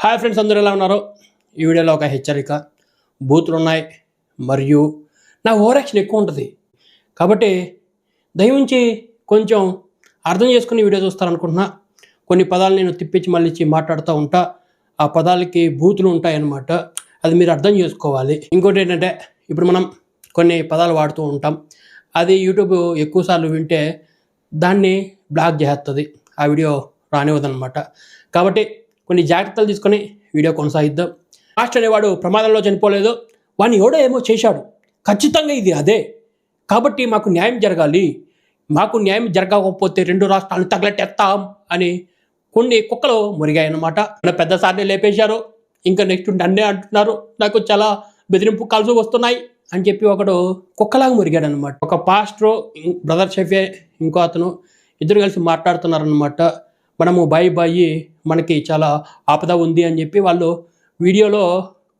Hi friends, అందరూ ఎలా ఉన్నారు? ఈ వీడియోలో ఒక హెచ్చరిక. బూతులు ఉన్నాయి మరియు నా ఓవర్ యాక్షన్ ఎక్కువ ఉంటుంది కాబట్టి దయవుంచి కొంచెం అర్థం చేసుకుని వీడియో చూస్తారనుకుంటున్నా. కొన్ని పదాలు నేను తిప్పించి మళ్ళీ మాట్లాడుతూ ఉంటా. ఆ పదాలకి బూతులు ఉంటాయన్నమాట. అది మీరు అర్థం చేసుకోవాలి. ఇంకోటి ఏంటంటే, ఇప్పుడు మనం కొన్ని పదాలు వాడుతూ ఉంటాం. అది యూట్యూబ్ ఎక్కువసార్లు వింటే దాన్ని బ్లాక్ చేస్తుంది, ఆ వీడియో రానివ్వదన్నమాట. కాబట్టి కొన్ని జాగ్రత్తలు తీసుకొని వీడియో కొనసాగిద్దాం. మాస్టర్ అనేవాడు ప్రమాదంలో చనిపోలేదు, వాడిని ఎవడో ఏమో చేశాడు, ఖచ్చితంగా ఇది అదే, కాబట్టి మాకు న్యాయం జరగాలి, మాకు న్యాయం జరగకపోతే 2 రాష్ట్రాలను తగలెట్టేస్తాం అని కొన్ని కుక్కలు మురిగాయన్నమాట. పెద్ద సార్ని లేపేశారు, ఇంకా నెక్స్ట్ నన్నే అంటున్నారు, నాకు చాలా బెదిరింపు కాల్స్ వస్తున్నాయి అని చెప్పి ఒకడు కుక్కలాగా మురిగాడు అనమాట. ఒక పాస్టరు, బ్రదర్ షెఫే, ఇంకో అతను, ఇద్దరు కలిసి మాట్లాడుతున్నారనమాట. మనము బాయి మనకి చాలా ఆపద ఉంది అని చెప్పి వాళ్ళు వీడియోలో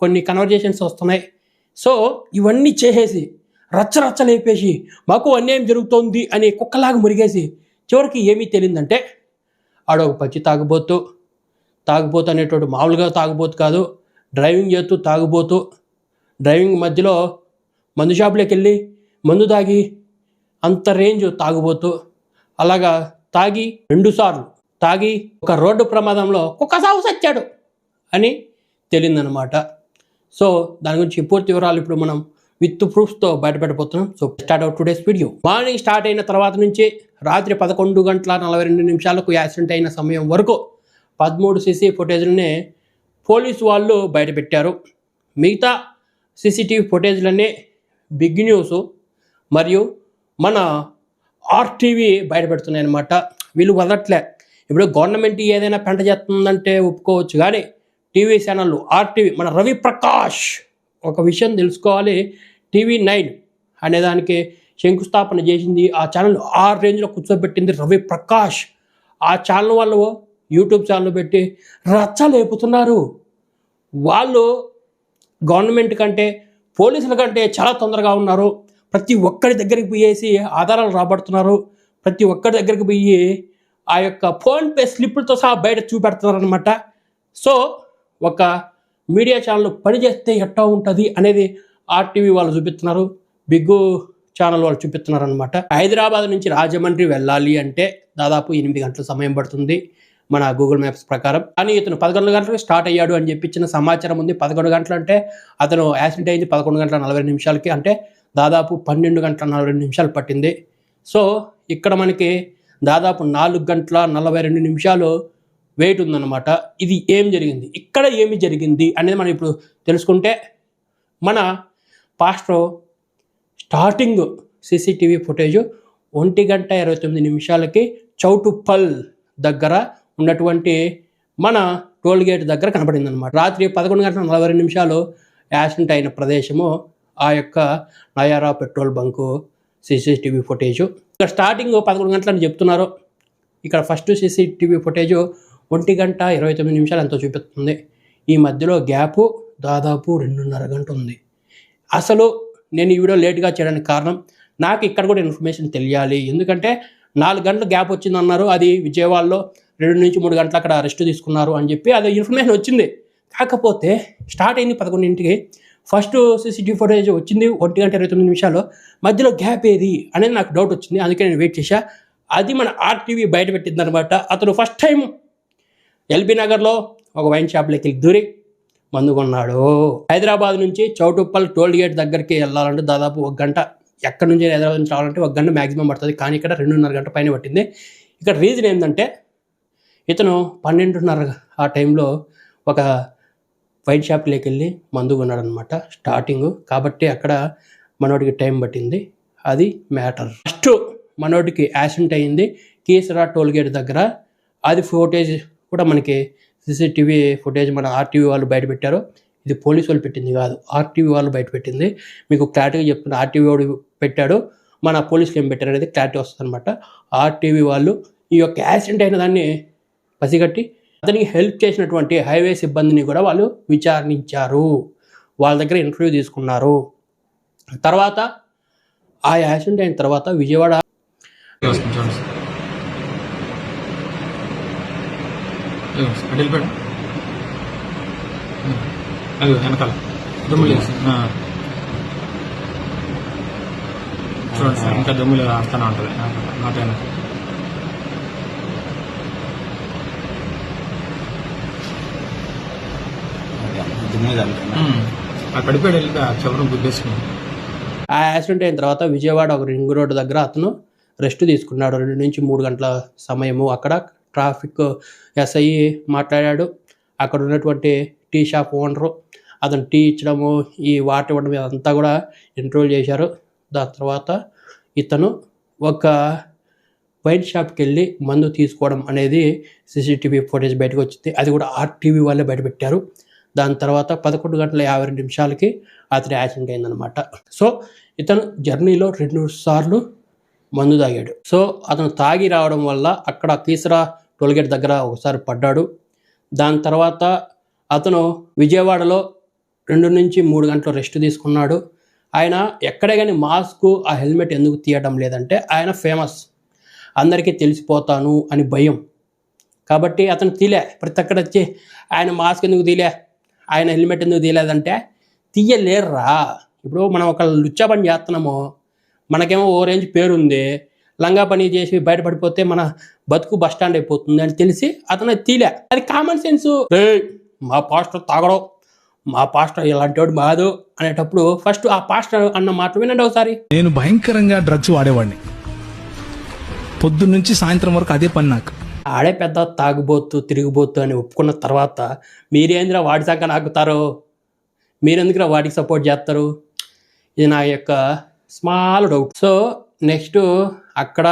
కొన్ని కన్వర్జేషన్స్ వస్తున్నాయి. సో ఇవన్నీ చేసేసి రచ్చ లేపేసి మాకు అన్యాయం జరుగుతోంది అని కుక్కలాగా మురిగేసి చివరికి ఏమీ తెలియదంటే ఆడొక పచ్చి తాగుబోతు అనేటోడు మామూలుగా తాగుబోతు కాదు, డ్రైవింగ్ చేస్తూ తాగుబోతూ, డ్రైవింగ్ మధ్యలో మందు షాపులోకి వెళ్ళి మందు తాగి అంత రేంజ్ తాగుబోతూ, అలాగా తాగి 2 సార్లు తాగి ఒక రోడ్డు ప్రమాదంలో కుక్క సాగు సచ్చాడు అని తెలియదనమాట. సో దాని గురించి పూర్తి వివరాలు ఇప్పుడు మనం విత్ ప్రూఫ్స్తో బయటపెట్టబోతున్నాం. So start out today's video. Morning start అయిన తర్వాత నుంచి రాత్రి 11:42 యాక్సిడెంట్ అయిన సమయం వరకు 13 సీసీ ఫుటేజ్లనే పోలీసు వాళ్ళు బయటపెట్టారు. మిగతా సీసీటీవీ ఫుటేజ్లన్నీ బిగ్ న్యూస్ మరియు మన ఆర్టీవీ బయటపెడుతున్నాయి అన్నమాట. వీళ్ళు వదలట్లే. ఇప్పుడు గవర్నమెంట్ ఏదైనా పెంట చేస్తుందంటే ఒప్పుకోవచ్చు, కానీ టీవీ ఛానళ్ళు ఆర్టీవీ, మన రవి ప్రకాష్ ఒక విషయం తెలుసుకోవాలి, TV9 అనేదానికి శంకుస్థాపన చేసింది, ఆ ఛానల్ ఆ రేంజ్లో కూర్చోబెట్టింది రవి ప్రకాష్. ఆ ఛానల్ వాళ్ళు యూట్యూబ్ ఛానల్ పెట్టి రచ్చ లేపుతున్నారు. వాళ్ళు గవర్నమెంట్ కంటే పోలీసుల కంటే చాలా తొందరగా ఉన్నారు. ప్రతి ఒక్కరి దగ్గరికి పోయేసి ఆధారాలు రాబడుతున్నారు. ప్రతి ఒక్కరి దగ్గరికి పోయి ఆ యొక్క ఫోన్పే స్లిప్పులతో సహా బయట చూపెడుతున్నారనమాట. సో ఒక మీడియా ఛానల్ పనిచేస్తే ఎట్టా ఉంటుంది అనేది ఆర్టీవీ వాళ్ళు చూపిస్తున్నారు, బిగ్ ఛానల్ వాళ్ళు చూపిస్తున్నారు అనమాట. హైదరాబాద్ నుంచి రాజమండ్రి వెళ్ళాలి అంటే దాదాపు 8 గంటల సమయం పడుతుంది మన గూగుల్ మ్యాప్స్ ప్రకారం. కానీ ఇతను 11 గంటలకు స్టార్ట్ అయ్యాడు అని చెప్పి ఇచ్చిన సమాచారం ఉంది. 11 గంటలు అంటే అతను యాక్సిడెంట్ అయింది 11:42 అంటే దాదాపు 12:42 పట్టింది. సో ఇక్కడ మనకి దాదాపు 4:42 వెయిట్ ఉందన్నమాట. ఇది ఏం జరిగింది, ఇక్కడ ఏమి జరిగింది అనేది మనం ఇప్పుడు తెలుసుకుంటే, మన pastor starting CCTV footage 1:29 Choutuppal దగ్గర ఉన్నటువంటి మన టోల్ గేట్ దగ్గర కనపడింది అనమాట. రాత్రి 11:42 యాక్సిడెంట్ అయిన ప్రదేశము ఆ యొక్క Nayara petrol bunk CCTV footage. ఇక్కడ స్టార్టింగ్ 11 గంటలని చెప్తున్నారు, ఇక్కడ ఫస్ట్ సీసీటీవీ ఫుటేజ్ 1:29 ఎంతో చూపిస్తుంది. ఈ మధ్యలో గ్యాపు దాదాపు 2.5 గంట ఉంది. అసలు నేను ఈ వీడియో లేట్గా చేయడానికి కారణం, నాకు ఇక్కడ కూడా ఇన్ఫర్మేషన్ తెలియాలి. ఎందుకంటే 4 గంటల గ్యాప్ వచ్చిందన్నారు, అది విజయవాడలో 2 నుంచి 3 గంటలు అక్కడ రెస్ట్ తీసుకున్నారు అని చెప్పి అది ఇన్ఫర్మేషన్ వచ్చింది. కాకపోతే స్టార్ట్ అయింది 11 ఫస్ట్ సీసీటీవీ ఫుటేజ్ వచ్చింది 1:29 మధ్యలో గ్యాప్ ఏది అనేది నాకు డౌట్ వచ్చింది. అందుకే నేను వెయిట్ చేశా. అది మన ఆర్టీవీ బయట పెట్టిందనమాట. అతను ఫస్ట్ టైం ఎల్బీ నగర్లో ఒక వైన్ షాప్లోకి వెళ్ళి దూరి మందు కొన్నాడు. హైదరాబాద్ నుంచి చౌటుప్పల్ టోల్ గేట్ దగ్గరికి వెళ్ళాలంటే దాదాపు 1 గంట, ఎక్కడి నుంచి హైదరాబాద్ నుంచి రావాలంటే 1 గంట మ్యాక్సిమం పడుతుంది, కానీ ఇక్కడ 2.5 గంట పైన పట్టింది. ఇక్కడ రీజన్ ఏంటంటే, ఇతను 12:30 ఆ టైంలో ఒక వైన్ షాప్లోకి వెళ్ళి మందు కొన్నాడు అనమాట స్టార్టింగ్. కాబట్టి అక్కడ మనోడికి టైం పట్టింది, అది మ్యాటర్. ఫస్ట్ మనోడికి యాక్సిడెంట్ అయ్యింది కీసరా టోల్ గేట్ దగ్గర. అది ఫుటేజ్ కూడా మనకి సీసీటీవీ ఫుటేజ్ మన ఆర్టీవీ వాళ్ళు బయట పెట్టారు. ఇది పోలీసు వాళ్ళు పెట్టింది కాదు, ఆర్టీవీ వాళ్ళు బయట పెట్టింది. మీకు క్లారిటీగా చెప్తున్నా, ఆర్టీవీ వాడు పెట్టాడు, మన పోలీసులు ఏం పెట్టారు అనేది క్లారిటీ వస్తుంది అనమాట. ఆర్టీవీ వాళ్ళు ఈ యొక్క యాక్సిడెంట్ అయిన దాన్ని పసిగట్టి అతనికి హెల్ప్ చేసినటువంటి హైవే సిబ్బందిని కూడా వాళ్ళు విచారించారు, వాళ్ళ దగ్గర ఇంటర్వ్యూ తీసుకున్నారు. తర్వాత ఆ యాక్సిడెంట్ అయిన తర్వాత విజయవాడ అది వెనకాల దుమ్ములు చూడండి సార్, ఇంకా దుమ్ములు ఆడుతూనే ఉంటుంది నాట్ వెనక. అది పడిపోయాడు, వెళ్ళి చివరి గుద్దేసుకున్నాం. ఆ యాక్సిడెంట్ అయిన తర్వాత విజయవాడ ఒక రింగ్ రోడ్డు దగ్గర అతను రెస్ట్ తీసుకున్నాడు. 2 నుంచి 3 గంటల సమయము. అక్కడ ట్రాఫిక్ ఎస్ఐ మాట్లాడాడు. అక్కడ ఉన్నటువంటి టీ షాప్ ఓనరు అతను టీ ఇచ్చడము, ఈ వాటర్ ఇవ్వడం ఇదంతా కూడా ఇంట్రోల్ చేశారు. దాని తర్వాత ఇతను ఒక వైన్ షాప్కి వెళ్ళి మందు తీసుకోవడం అనేది సీసీటీవీ ఫుటేజ్ బయటకు వచ్చింది. అది కూడా ఆర్టీవీ వాళ్ళే బయటపెట్టారు. దాని తర్వాత 11 గంటల 52 నిమిషాలకి అతని యాక్సిడెంట్ అయిందనమాట. సో ఇతను జర్నీలో 2 సార్లు మందు తాగాడు. సో అతను తాగి రావడం వల్ల అక్కడ కీసరా టోల్గేట్ దగ్గర ఒకసారి పడ్డాడు. దాని తర్వాత అతను విజయవాడలో 2 నుంచి 3 గంటలు రెస్ట్ తీసుకున్నాడు. ఆయన ఎక్కడే కానీ మాస్క్, ఆ హెల్మెట్ ఎందుకు తీయడం లేదంటే ఆయన ఫేమస్, అందరికీ తెలిసిపోతాను అని భయం. కాబట్టి అతను తీలే. ప్రతి ఒక్కడు వచ్చి ఆయన మాస్క్ ఎందుకు తీలే, ఆయన హెల్మెట్ ఎందుకు తీయలేదంటే తీయలేర్రా. ఇప్పుడు మనం ఒక లుచ్చా పని చేస్తున్నాము, మనకేమో ఓ రేంజ్ పేరుంది, లంగా పని చేసి బయటపడిపోతే మన బతుకు బస్టాండ్ అయిపోతుంది అని తెలిసి అతను తీలే. అది కామన్ సెన్స్. మా పాస్టర్ తాగడం, మా పాస్టర్ ఇలాంటి వాడు కాదు అనేటప్పుడు ఫస్ట్ ఆ పాస్టర్ అన్న మాట వినండి ఒకసారి. నేను భయంకరంగా డ్రగ్స్ వాడేవాడిని, పొద్దున్న నుంచి సాయంత్రం వరకు అదే పని నాకు. ఆడే పెద్ద తాగుబోతు తిరిగిపోతు అని ఒప్పుకున్న తర్వాత మీరేంద్రా వాడి సంఖ్య నాకుతారు, మీరెందుకురా వాడికి సపోర్ట్ చేస్తారు? ఇది నా యొక్క స్మాల్ డౌట్. సో నెక్స్ట్ అక్కడ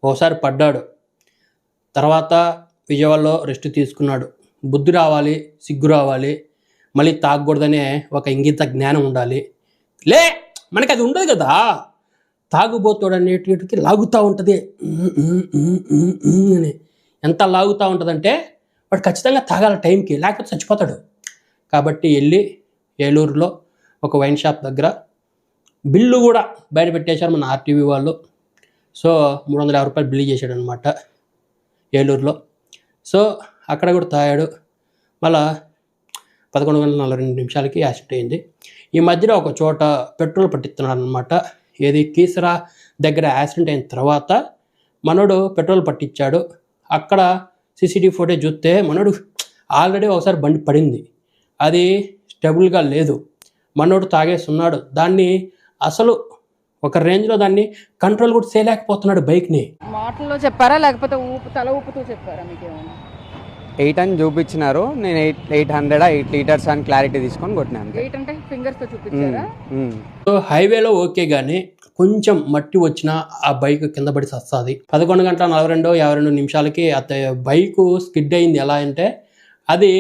ఒకసారి పడ్డాడు, తర్వాత విజయవాడలో రెస్ట్ తీసుకున్నాడు. బుద్ధి రావాలి, సిగ్గు రావాలి, మళ్ళీ తాగకూడదనే ఒక ఇంగిత జ్ఞానం ఉండాలి. మనకి అది ఉండదు కదా. తాగుబోతాడు అనేటికి లాగుతూ ఉంటుంది అని. ఎంత లాగుతూ ఉంటుందంటే వాడు ఖచ్చితంగా తాగాలి టైంకి, లేకపోతే చచ్చిపోతాడు. కాబట్టి వెళ్ళి ఏలూరులో ఒక వైన్ షాప్ దగ్గర బిల్లు కూడా బయట పెట్టేశారు మన ఆర్టీవీ వాళ్ళు. సో 350 రూపాయలు బిల్లు చేశాడు అనమాట ఏలూరులో. సో అక్కడ కూడా తాగాడు. మళ్ళా 11 గంటల 42 నిమిషాలకి యాక్సిడెంట్ అయింది. ఈ మధ్యలో ఒక చోట పెట్రోల్ పట్టిస్తున్నాడు అనమాట. ఏది కీసరా దగ్గర యాక్సిడెంట్ అయిన తర్వాత మనోడు పెట్రోల్ పట్టించాడు. అక్కడ సీసీటీవీ ఫుటేజ్ చూస్తే మనోడు ఆల్రెడీ ఒకసారి బండి పడింది, అది స్టెబుల్గా లేదు, మనోడు తాగేస్తున్నాడు. దాన్ని అసలు ఒక రేంజ్లో దాన్ని కంట్రోల్ కూడా చేయలేకపోతున్నాడు బైక్ని. మాటల్లో చెప్పారా లేకపోతే తల ఊపుతూ చెప్పారా? మీకు 8 అని చూపించినారు. నేను 8 లీటర్స్ అని క్లారిటీ తీసుకొని కొట్టినాను. 8 అంటే ఫింగర్స్ తో చూపించారా? సో హైవేలో ఓకే, కానీ కొంచెం మట్టి వచ్చినా ఆ బైక్ కింద పడి సస్తాది. 11 గంటల 52 నిమిషాలకి బైకు స్కిడ్ అయింది. ఎలా అంటే అది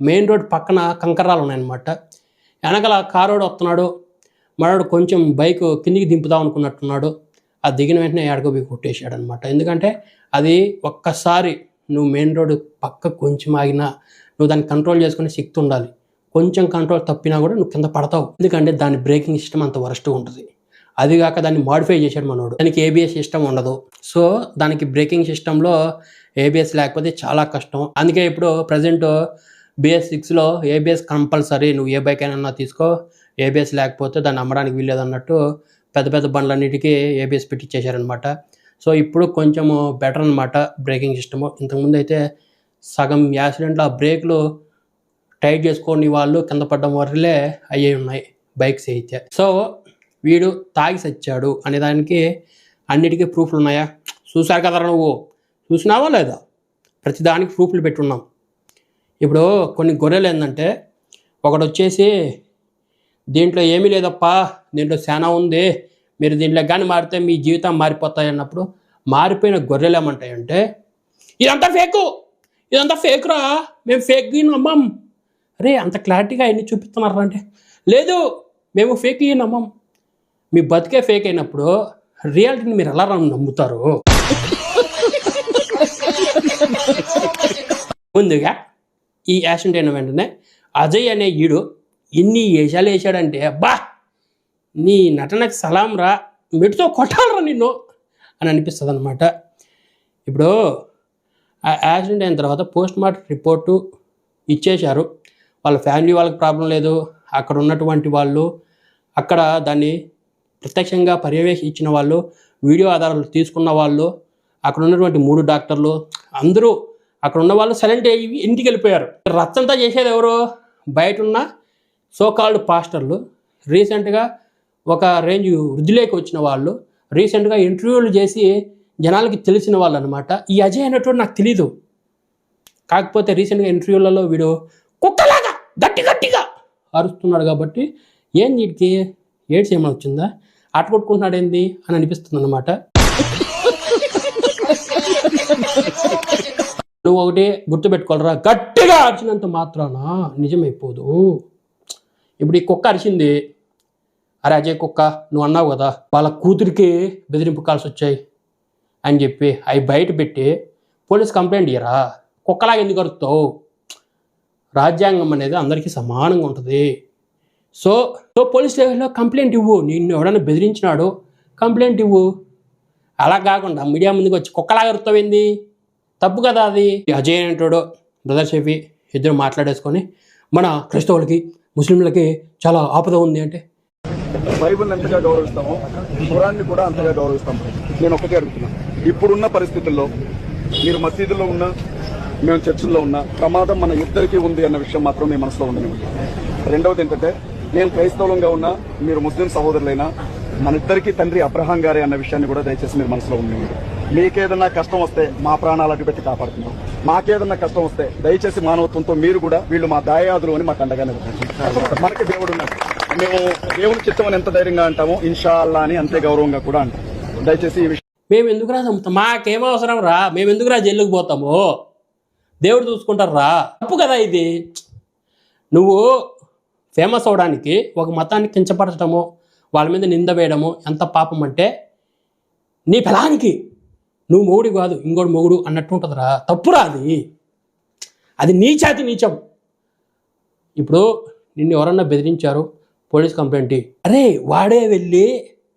మెయిన్ రోడ్ పక్కన కంకరాలు ఉన్నాయన్నమాట. వెనకాల కారోడు వస్తున్నాడు, మనోడు కొంచెం బైక్ కిందికి దింపుదాం అనుకున్నట్టున్నాడు. ఆ దిగిన వెంటనే ఎడగబోయి కొట్టేశాడు అనమాట. ఎందుకంటే అది ఒక్కసారి నువ్వు మెయిన్ రోడ్ పక్క కొంచెం ఆగినా నువ్వు దాన్ని కంట్రోల్ చేసుకునే శక్తి ఉండాలి. కొంచెం కంట్రోల్ తప్పినా కూడా నువ్వు కింద పడతావు. ఎందుకంటే దాని బ్రేకింగ్ సిస్టమ్ అంత వరస్ట్గా ఉంటుంది. అదిగాక దాన్ని మాడిఫై చేశాడు మనోడు. దానికి ఏబిఎస్ సిస్టమ్ ఉండదు. సో దానికి బ్రేకింగ్ సిస్టంలో ఏబిఎస్ లేకపోతే చాలా కష్టం. అందుకే ఇప్పుడు ప్రజెంట్ BS6లో ఏబిఎస్ కంపల్సరీ. నువ్వు ఏ బైక్ అయినా తీసుకో, ఏబిఎస్ లేకపోతే దాన్ని అమ్మడానికి వీల్లేదు అన్నట్టు పెద్ద పెద్ద బండ్లన్నిటికీ ఏబిఎస్ పెట్టించేశారనమాట. సో ఇప్పుడు కొంచెము బెటర్ అనమాట బ్రేకింగ్ సిస్టము. ఇంతకుముందు అయితే సగం యాక్సిడెంట్లో ఆ బ్రేక్లు టైట్ చేసుకొని వాళ్ళు కింద పడడం వరలే అయ్యే ఉన్నాయి బైక్స్ అయితే. సో వీడు తాగి సచ్చాడు అనే దానికి అన్నిటికీ ప్రూఫ్లు ఉన్నాయా? చూసారు కదా, నువ్వు చూసినావా లేదా? ప్రతిదానికి ప్రూఫ్లు పెట్టున్నాం. ఇప్పుడు కొన్ని గొర్రెలు ఏంటంటే ఒకడు వచ్చేసి దీంట్లో ఏమీ లేదప్పా, దీంట్లో చాలా ఉంది, మీరు దీంట్లో కానీ మారితే మీ జీవితం మారిపోతాయి అన్నప్పుడు మారిపోయిన గొర్రెలు ఏమంటాయంటే ఇదంతా ఫేకు, ఇదంతా ఫేక్రా, మేము ఫేక్ నమ్మం. అరే అంత క్లారిటీగా ఎన్ని చూపిస్తున్నారా అంటే లేదు మేము ఫేక్ నమ్మం. మీ బతికే ఫేక్ అయినప్పుడు రియాలిటీని మీరు ఎలా నమ్ముతారు? ముందుగా ఈ యాక్సిడెంట్ అయిన వెంటనే అజయ్ అనే ఈడు ఎన్ని వేషాలు వేసాడంటే అబ్బా నీ నటనకు సలాం రా, మెట్టుతో కొట్టాలరా నిన్ను అని అనిపిస్తుంది అనమాట. ఇప్పుడు ఆ యాక్సిడెంట్ అయిన తర్వాత పోస్ట్ మార్టం రిపోర్టు ఇచ్చేశారు. వాళ్ళ ఫ్యామిలీ వాళ్ళకి ప్రాబ్లం లేదు, అక్కడ ఉన్నటువంటి వాళ్ళు, అక్కడ దాన్ని ప్రత్యక్షంగా పర్యవేక్షించిన వాళ్ళు, వీడియో ఆధారాలు తీసుకున్న వాళ్ళు, అక్కడ ఉన్నటువంటి 3 డాక్టర్లు అందరూ అక్కడ ఉన్న వాళ్ళు సైలెంట్ అయ్యి ఇంటికి వెళ్ళిపోయారు. రచ్చంతా చేసేది ఎవరు? బయట ఉన్న సోకాల్డ్ పాస్టర్లు, రీసెంట్గా ఒక రేంజ్ వృద్ధిలోకి వచ్చిన వాళ్ళు, రీసెంట్గా ఇంటర్వ్యూలు చేసి జనాలకి తెలిసిన వాళ్ళు అనమాట. ఈ అజయ్ అనేటువంటి నాకు తెలీదు, కాకపోతే రీసెంట్గా ఇంటర్వ్యూలలో వీడు కుక్కలాగా గట్టిగా అరుస్తున్నాడు కాబట్టి ఏం వీడికి ఏడ్స్ ఏమైనా వచ్చిందా, ఆట కొట్టుకుంటున్నాడు ఏంది అని అనిపిస్తుంది అనమాట. నువ్వు ఒకటి గుర్తుపెట్టుకోవాలరా, గట్టిగా అరిచినంత మాత్రాన నిజమైపోదు. ఇప్పుడు ఈ కుక్క అరిచింది, అరే అజయ్ కుక్క నువ్వు అన్నావు కదా వాళ్ళ కూతురికి బెదిరింపు కాల్స్ వచ్చాయి అని చెప్పి అవి బయట పెట్టి పోలీస్ కంప్లైంట్ ఇయ్యరా? కుక్కలాగా ఎందుకు అరుస్తావు? రాజ్యాంగం అనేది అందరికీ సమానంగా ఉంటుంది. సో పోలీస్ స్టేషన్లో కంప్లైంట్ ఇవ్వు. నిన్ను ఎవడైనా బెదిరించినాడు కంప్లైంట్ ఇవ్వు. అలా కాకుండా మీడియా ముందుకు వచ్చి కుక్కలాగా అరుస్తావేంది? తప్పు కదా అది. అజయ్ అంటాడు బ్రదర్ షఫీ ఇద్దరు మాట్లాడేసుకొని మన క్రైస్తవులకి ముస్లింలకి చాలా ఆపద ఉంది అంటే, బైబిల్ ఎంతగా గౌరవిస్తామో ఖురాన్ని కూడా అంతగా గౌరవిస్తాము. నేను ఒకటే అడుగుతున్నాను, ఇప్పుడున్న పరిస్థితుల్లో మీరు మసీదులో ఉన్నా మేము చర్చిల్లో ఉన్నా ప్రమాదం మన ఇద్దరికీ ఉంది అన్న విషయం మాత్రం మీ మనసులో ఉండనివ్వండి. రెండవది ఏంటంటే, నేను క్రైస్తవులంగా ఉన్నా మీరు ముస్లిం సహోదరులైనా మన ఇద్దరికీ తండ్రి అబ్రహాం గారే అన్న విషయాన్ని కూడా దయచేసి మీరు మనసులో ఉండనివ్వండి. మీకేదన్నా కష్టం వస్తే మా ప్రాణాలు అడ్డుపెట్టి కాపాడుతున్నాం. మాకేదన్నా కష్టం వస్తే దయచేసి మానవత్వంతో మీరు కూడా వీళ్ళు మా దాయాదులు అని మాకు అండగానే మనకి దేవుడు ఉన్నాడు. మేము దేవుని చిత్తం అని ఎంత ధైర్యంగా అంటామో ఇన్షా అల్లా అని అంతే గౌరవంగా కూడా అంటాం. దయచేసి ఈ విషయం మేము ఎందుకురా చంపుతాం, మాకేమో అవసరం రా, మేము ఎందుకురా జైలుకి పోతాము, దేవుడు చూసుకుంటారు రా. తప్పు కదా ఇది. నువ్వు ఫేమస్ అవడానికి ఒక మతాన్ని కించపరచడము, వాళ్ళ మీద నింద వేయడము ఎంత పాపం అంటే, నీ ఫలానికి నువ్వు మొగుడు కాదు ఇంకోటి మొగుడు అన్నట్టు ఉంటుందిరా. తప్పురా అది. అది నీచాతి నీచం. ఇప్పుడు నిన్ను ఎవరన్నా బెదిరించారు, పోలీస్ కంప్లైంట్, అరే వాడే వెళ్ళి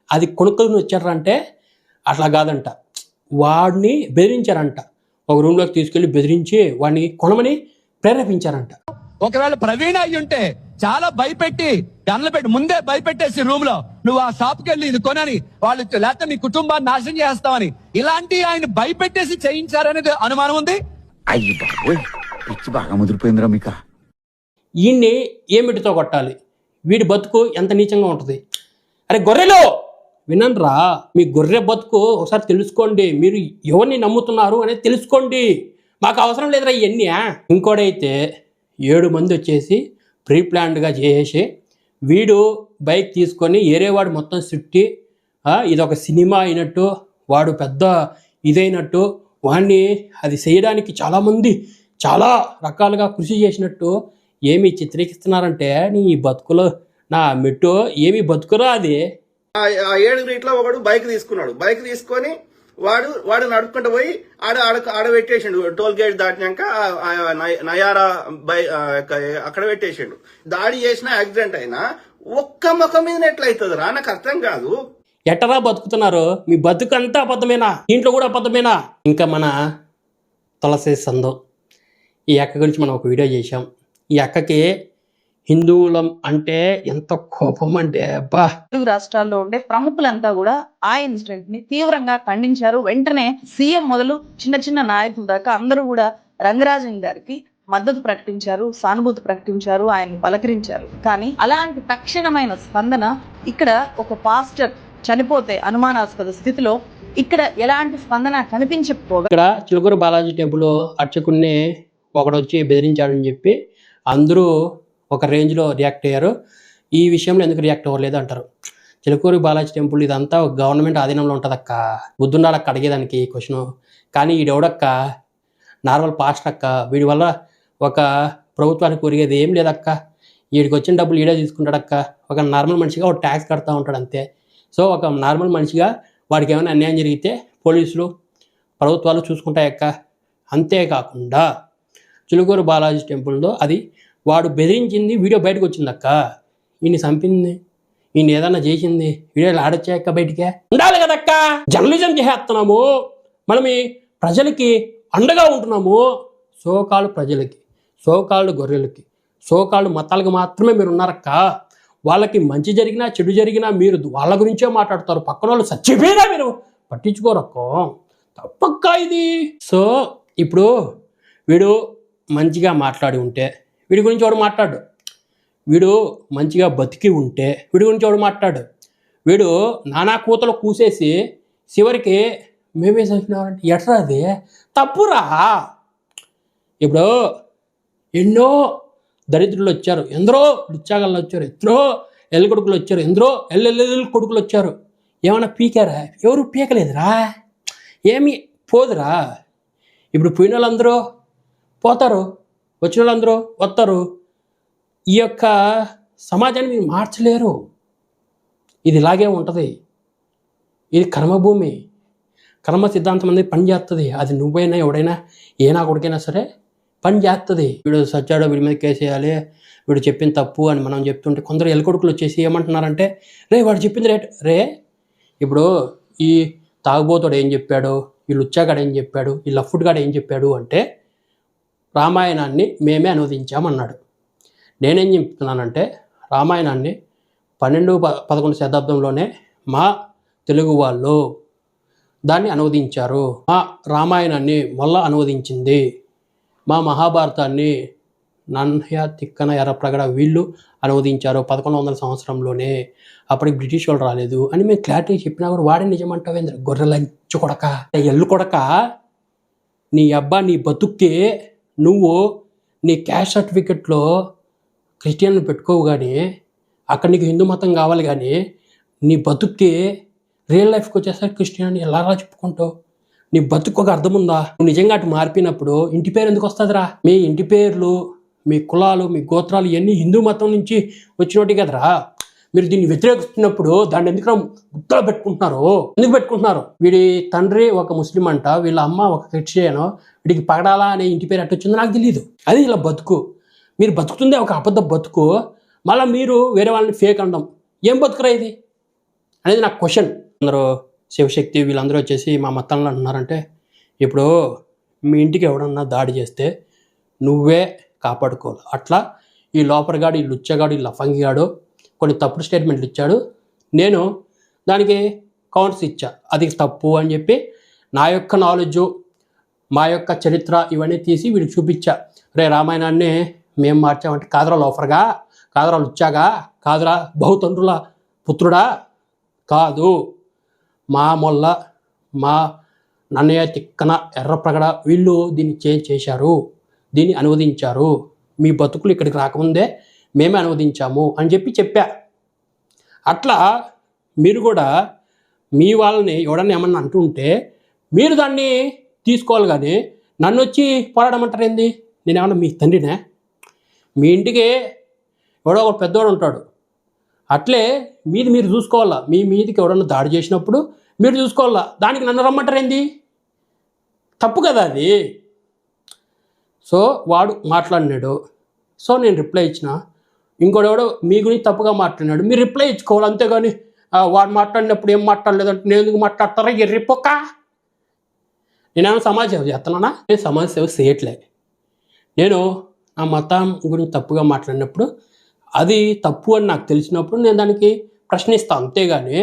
అది కొనుక్కొని వచ్చారంటే అట్లా కాదంట. వాడిని బెదిరించారంట, ఒక రూమ్లోకి తీసుకెళ్లి బెదిరించి వాడిని కొనమని ప్రేరేపించారంట. ఒకవేళ ప్రవీణ అయ్యి ఉంటే చాలా భయపెట్టి గన్లు పెట్టి ముందే భయపెట్టేసి రూమ్ లో నువ్వు ఆ షాప్కి వెళ్ళి ఇది కొనని వాళ్ళు లేకపోతే నీ కుటుంబాన్ని నాశనం చేస్తామని ఇలాంటి ఆయన భయపెట్టేసి చేయించారనేది అనుమానం ఉంది. అయ్యి బాబోయ్, పిచ్చి బాగా ముదిరిపోయిందిరా మీకు. ఈయన్ని ఏమిటితో కొట్టాలి? వీడి బతుకు ఎంత నీచంగా ఉంటుంది. అరే గొర్రెలో వినండ్రా, మీ గొర్రె బతుకు ఒకసారి తెలుసుకోండి. మీరు ఎవరిని నమ్ముతున్నారు అనేది తెలుసుకోండి. మాకు అవసరం లేదురా ఇవన్నీ. ఇంకోడైతే 7 మంది వచ్చేసి ప్రీ ప్లాన్డ్గా చేసేసి వీడు బైక్ తీసుకొని ఏరేవాడు మొత్తం చుట్టి ఇదొక సినిమా అయినట్టు, వాడు పెద్ద ఇదైనట్టు, వాడిని అది చేయడానికి చాలామంది చాలా రకాలుగా కృషి చేసినట్టు ఏమి చిత్రీకరిస్తున్నారంటే, నీ బతుకులో నా మెట్టు ఏమి బతుకురా అది. 7 ఇట్లా ఒకడు బైక్ తీసుకున్నాడు. బైక్ తీసుకొని వాడు నడుపుకుంటూ పోయి ఆడ పెట్టేసిండు. టోల్ గేట్ దాటినాక నయారా అక్కడ పెట్టేసిండు. దాడి చేసిన యాక్సిడెంట్ అయినా ఒక్క ముఖం మీద ఎట్లయితుంది రా, నాకు అర్థం కాదు. ఎట్టరా బతుకుతున్నారు? మీ బతుకు అంతా అబద్ధమేనా? ఇంట్లో కూడా అబద్ధమేనా? ఇంకా మన తులసి సందో ఈ అక్క గురించి మనం ఒక వీడియో చేశాం. ఈ అక్కకి హిందువులం అంటే ఎంత కోపం అంటే అబ్బా. తెలుగు రాష్ట్రాల్లో ఉండే ప్రముఖులంతా కూడా ఆ ఇన్సిడెంట్ ని తీవ్రంగా ఖండించారు. వెంటనే సీఎం మొదలు చిన్న చిన్న నాయకుల దాకా అందరూ కూడా రంగరాజన్ గారికి మద్దతు ప్రకటించారు, సానుభూతి ప్రకటించారు, ఆయన్ని పలకరించారు. కానీ అలాంటి తక్షణమైన స్పందన ఇక్కడ ఒక పాస్టర్ చనిపోతే అనుమానాస్పద స్థితిలో ఇక్కడ ఎలాంటి స్పందన కనిపించకపోగా, ఇక్కడ చిలుకూరు బాలాజీ టెంపుల్ అర్చకుడిని ఒకడు వచ్చి బెదిరించాడని చెప్పి అందరూ ఒక రేంజ్లో రియాక్ట్ అయ్యారు. ఈ విషయంలో ఎందుకు రియాక్ట్ అవ్వలేదు అంటారు. చిలుకూరు బాలాజీ టెంపుల్ ఇదంతా గవర్నమెంట్ ఆధీనంలో ఉంటుందక్క, బుద్ధుండాలక్క అడిగేదానికి క్వశ్చను. కానీ ఈడెవడక్క నార్మల్ పాస్ట్ అక్క, వీడి వల్ల ఒక ప్రభుత్వానికి ఒరిగేది ఏం లేదక్క. వీడికి వచ్చిన డబ్బులు ఈడే తీసుకుంటాడక్క. ఒక నార్మల్ మనిషిగా ఒక ట్యాక్స్ కడతా ఉంటాడు అంతే. సో ఒక నార్మల్ మనిషిగా వాడికి ఏమైనా అన్యాయం జరిగితే పోలీసులు ప్రభుత్వాలు చూసుకుంటాయక్క. అంతేకాకుండా చిలుకూరు బాలాజీ టెంపుల్లో అది వాడు బెదిరించింది వీడియో బయటకు వచ్చిందక్క. ఈయన్ని చంపింది, ఈయన ఏదన్నా చేసింది వీడియోలు ఆడొచ్చాయక్క, బయటికే ఉండాలి కదక్క. జర్నలిజం చేస్తున్నాము, మనం ఈ ప్రజలకి అండగా ఉంటున్నాము. సోకాళ్ళు ప్రజలకి, సోకాళ్ళు గొర్రెలకి, సోకాళ్ళు మతాలకు మాత్రమే మీరు ఉన్నారక్క. వాళ్ళకి మంచి జరిగినా చెడు జరిగినా మీరు వాళ్ళ గురించే మాట్లాడతారు. పక్కన వాళ్ళు చచ్చిపోయినా మీరు పట్టించుకోరక్క. తప్పక్క ఇది. సో ఇప్పుడు వీడు మంచిగా మాట్లాడి ఉంటే వీడి గురించి వాడు మాట్లాడు. వీడు మంచిగా బతికి ఉంటే వీడి గురించి వాడు మాట్లాడు. వీడు నానా కూతలు కూసేసి చివరికి మేమే చచ్చినామంటే ఎట్రా అది తప్పురా. ఇప్పుడు ఎన్నో దరిద్రులు వచ్చారు, ఎందరో లుచ్చాగళ్ళు వచ్చారు, ఎందరో ఎల్ కొడుకులు వచ్చారు, ఎందరో ఎల్ కొడుకులు వచ్చారు. ఏమన్నా పీకారా? ఎవరు పీకలేదురా, ఏమి పోదురా. ఇప్పుడు పోయిన వాళ్ళందరూ పోతారు, వచ్చిన వాళ్ళందరూ వస్తారు. ఈ యొక్క సమాజాన్ని మీరు మార్చలేరు. ఇది ఇలాగే ఉంటుంది. ఇది కర్మభూమి. కర్మ సిద్ధాంతం అనేది పని చేస్తుంది. అది నువ్వైనా ఎవడైనా ఏనా కొడుకైనా సరే పని చేస్తుంది. వీడు సచ్చాడో వీడి మీద కేసు వేయాలి, వీడు చెప్పింది తప్పు అని మనం చెప్తుంటే కొందరు ఎలకొడుకులు వచ్చేసి ఏమంటున్నారంటే, రే వాడు చెప్పింది రే ఇప్పుడు ఈ తాగుబోతుడు ఏం చెప్పాడు, ఈ లుచ్చాగాడు ఏం చెప్పాడు, ఈ లఫ్ఫుడ్గాడు ఏం చెప్పాడు అంటే రామాయణాన్ని మేమే అనువదించామన్నాడు. నేనేం చెప్తున్నానంటే రామాయణాన్ని 12-11 శతాబ్దంలోనే మా తెలుగు వాళ్ళు దాన్ని అనువదించారు. మా రామాయణాన్ని మొల్ల అనువదించింది, మా మహాభారతాన్ని నన్నయ్య తిక్కన ఎర్రప్రగడ వీళ్ళు అనువదించారు 1100 సంవత్సరంలోనే. అప్పటికి బ్రిటిష్ వాళ్ళు రాలేదు అని మేము క్లారిటీ చెప్పినా కూడా వాడే నిజమంటావేంద్ర గొర్రెలంచు కొడక, ఎల్లు కొడక. నీ అబ్బా నీ బతుక్కి నువ్వు నీ క్యాస్ట్ సర్టిఫికెట్లో క్రిస్టియన్ పెట్టుకోవు, కానీ అక్కడ నీకు హిందూ మతం కావాలి, కానీ నీ బతుక్కి రియల్ లైఫ్కి వచ్చేసరికి క్రిస్టియన్ అని ఎలా చెప్పుకుంటావు? నీ బతుకు ఒక అర్థం ఉందా? నువ్వు నిజంగా అటు మారిపోయినప్పుడు ఇంటి పేరు ఎందుకు వస్తుందిరా? మీ ఇంటి పేర్లు, మీ కులాలు, మీ గోత్రాలు ఇవన్నీ హిందూ మతం నుంచి వచ్చినట్టు కదరా. మీరు దీన్ని వ్యతిరేకిస్తున్నప్పుడు దాన్ని ఎందుకు గుర్తులో పెట్టుకుంటున్నారు? ఎందుకు పెట్టుకుంటున్నారు? వీడి తండ్రి ఒక ముస్లిం అంట, వీళ్ళ అమ్మ ఒక క్రిస్టియన్, వీడికి పగడాలా అనే ఇంటి పేరు ఎట్టు వచ్చిందో నాకు తెలియదు. అది ఇలా బతుకు. మీరు బతుకుతుందే ఒక అబద్ధ బతుకు, మళ్ళీ మీరు వేరే వాళ్ళని ఫేక్ అనడం ఏం బతుకురా ఇది అనేది నాకు క్వశ్చన్. అందరూ శివశక్తి వీళ్ళందరూ వచ్చేసి మా మతంలో అంటున్నారంటే, ఇప్పుడు మీ ఇంటికి ఎవడన్నా దాడి చేస్తే నువ్వే కాపాడుకోవాలి. అట్లా ఈ లోపరగాడు, ఈ లుచ్చగాడు, ఈ లఫంగిగాడు కొన్ని తప్పుడు స్టేట్మెంట్లు ఇచ్చాడు. నేను దానికి కౌంటర్స్ ఇచ్చా, అది తప్పు అని చెప్పి నా యొక్క నాలెడ్జు, మా యొక్క చరిత్ర ఇవన్నీ తీసి వీడికి చూపించా. రే రామాయణాన్ని మేము మార్చామంటే కాదురా లోఫర్గా, కాదురా లుచ్చాగా, కాదురా బహుతండ్రుల పుత్రుడా, కాదు. మా మొల్ల, మా నన్నయ్య తిక్కన ఎర్రప్రగడ వీళ్ళు దీన్ని చేంజ్ చేశారు, దీన్ని అనువదించారు. మీ బతుకులు ఇక్కడికి రాకముందే మేమే అనువదించాము అని చెప్పా. అట్లా మీరు కూడా మీ వాళ్ళని ఎవడన్నా ఏమన్నా అంటుంటే మీరు దాన్ని తీసుకోవాలి, కానీ నన్ను వచ్చి పోరాడమంటారు ఏంది? నేనేమన్నా మీ తండ్రినే? మీ ఇంటికి ఎవడో ఒక పెద్దవాడు ఉంటాడు, అట్లే మీది మీరు చూసుకోవాలా. మీ మీదికి ఎవడన్నా దాడి చేసినప్పుడు మీరు చూసుకోవాలా, దానికి నన్ను రమ్మంటారు ఏంది? తప్పు కదా అది. సో వాడు మాట్లాడినాడు, సో నేను రిప్లై ఇచ్చిన. ఇంకోడెవడో మీ గురించి తప్పుగా మాట్లాడినాడు, మీరు రిప్లై ఇచ్చుకోవాలి. అంతేగాని వాడు మాట్లాడినప్పుడు ఏం మాట్లాడలేదంటే నేను ఎందుకు మాట్లాడతారా ఎర్రిపోక? నేనేమో సమాజ సేవ చేస్తున్నానా? నేను సమాజ సేవ చేయట్లే. నేను నా మతం గురించి తప్పుగా మాట్లాడినప్పుడు అది తప్పు అని నాకు తెలిసినప్పుడు నేను దానికి ప్రశ్నిస్తాను, అంతేగాని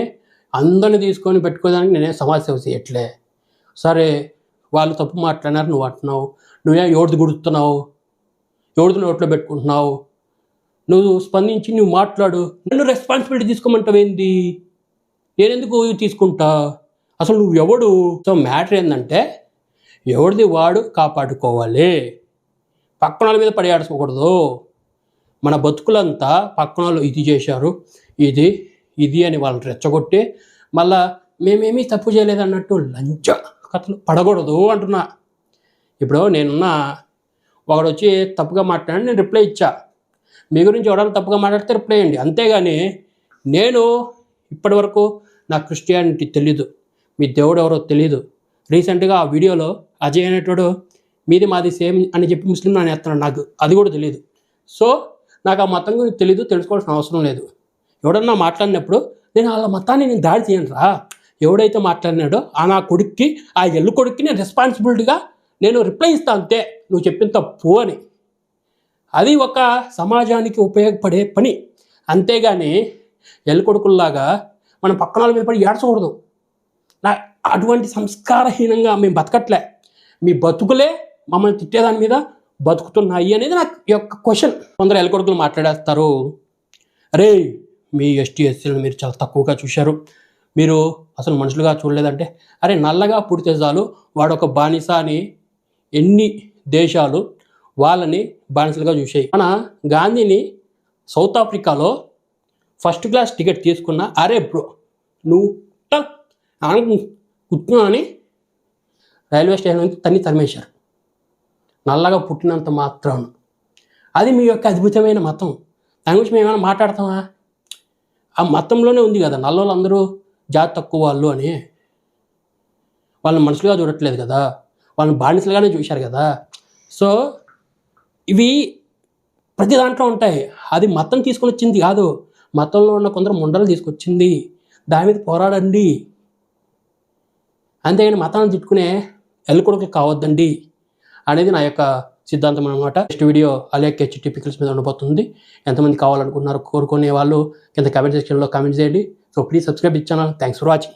అందరిని తీసుకొని పెట్టుకోవడానికి నేనే సమాజ సేవ చేయట్లే. సరే వాళ్ళు తప్పు మాట్లాడినారు, నువ్వు అంటున్నావు, నువ్వే ఎవరిది గుడుతున్నావు, ఎవరిది నోట్లో పెట్టుకుంటున్నావు, నువ్వు స్పందించి నువ్వు మాట్లాడు. నన్ను రెస్పాన్సిబిలిటీ తీసుకోమంటావేంది? నేనెందుకు తీసుకుంటా? అసలు నువ్వు ఎవడు? సో మ్యాటర్ ఏంటంటే ఎవరిది వాడు కాపాడుకోవాలి, పక్కన వాళ్ళ మీద పడేయాడుకోకూడదు. మన బతుకులంతా పక్కన వాళ్ళు ఇది చేశారు, ఇది అని వాళ్ళని రెచ్చగొట్టి మళ్ళా మేమేమీ తప్పు చేయలేదన్నట్టు లంచ కథలు పడకూడదు అంటున్నా. ఇప్పుడు నేనున్నా ఒకడు వచ్చి తప్పుగా మాట్లాడి నేను రిప్లై ఇచ్చా. మీ గురించి ఎవరైనా తప్పుగా మాట్లాడితే రిప్లై ఇవ్వండి, అంతేగాని నేను ఇప్పటివరకు నాకు క్రిస్టియానిటీ తెలీదు, మీ దేవుడు ఎవరో తెలీదు. రీసెంట్గా ఆ వీడియోలో అజయ్ అనేటోడు మీది మాది సేమ్ అని చెప్పి ముస్లిం అని వేస్తున్నాడు, నాకు అది కూడా తెలియదు. సో నాకు ఆ మతం గురించి తెలీదు, తెలుసుకోవాల్సిన అవసరం లేదు. ఎవడన్నా మాట్లాడినప్పుడు నేను వాళ్ళ మతాన్ని నేను దాడి చేయను రా. ఎవడైతే మాట్లాడినాడో ఆ నా కొడుక్కి, ఆ ఎల్లు కొడుక్కి నేను రెస్పాన్సిబిలిటీగా నేను రిప్లై ఇస్తాను, అంతే. నువ్వు చెప్పిన తప్పు అని అది ఒక సమాజానికి ఉపయోగపడే పని. అంతేగాని ఎల్కొడుకుల్లాగా మనం పక్కన వాళ్ళ మీద పడి ఏడ్చకూడదు. నా అటువంటి సంస్కారహీనంగా మేము బతకట్లే, మీ బతుకులే మమ్మల్ని తిట్టేదాని మీద బతుకుతున్నాయి అనేది నాకు యొక్క క్వశ్చన్. కొందరు ఎల్కొడుకులు మాట్లాడేస్తారు, అరే మీ ఎస్టీ ఎస్సీలను మీరు చాలా తక్కువగా చూశారు, మీరు అసలు మనుషులుగా చూడలేదంటే, అరే నల్లగా పుడితే చాలు వాడు ఒక బానిస అని ఎన్ని దేశాలు వాళ్ళని బానిసలుగా చూసాయి. మన గాంధీని సౌత్ ఆఫ్రికాలో ఫస్ట్ క్లాస్ టికెట్ తీసుకున్న, అరే బ్రో నువ్వు కూర్చున్నా అని రైల్వే స్టేషన్ నుంచి తరిమేశారు, నల్లగా పుట్టినంత మాత్రం. అది మీ యొక్క అద్భుతమైన మతం. దాని గురించి మేము ఏమైనా మాట్లాడతామా? ఆ మతంలోనే ఉంది కదా నల్లోళ్ళందరూ జాతి తక్కువ వాళ్ళు అని. వాళ్ళని మనుషులుగా చూడట్లేదు కదా, వాళ్ళని బానిసలుగానే చూశారు కదా. సో ఇవి ప్రతి దాంట్లో ఉంటాయి. అది మతం తీసుకొని వచ్చింది కాదు, మతంలో ఉన్న కొందరు ముండలు తీసుకొచ్చింది. దాని మీద పోరాడండి, అంతేగాని మతాన్ని తిట్టుకునే ఎల్కొడుకులు కావద్దండి అనేది నా యొక్క సిద్ధాంతం అనమాట. నెక్స్ట్ వీడియో అలేక్ హెచ్టీ పికిల్స్ మీద ఉండబోతుంది. ఎంతమంది కావాలనుకున్నారు కోరుకునే వాళ్ళు కింద కామెంట్ సెక్షన్లో కామెంట్ చేయండి. So please subscribe channel. Thanks for watching.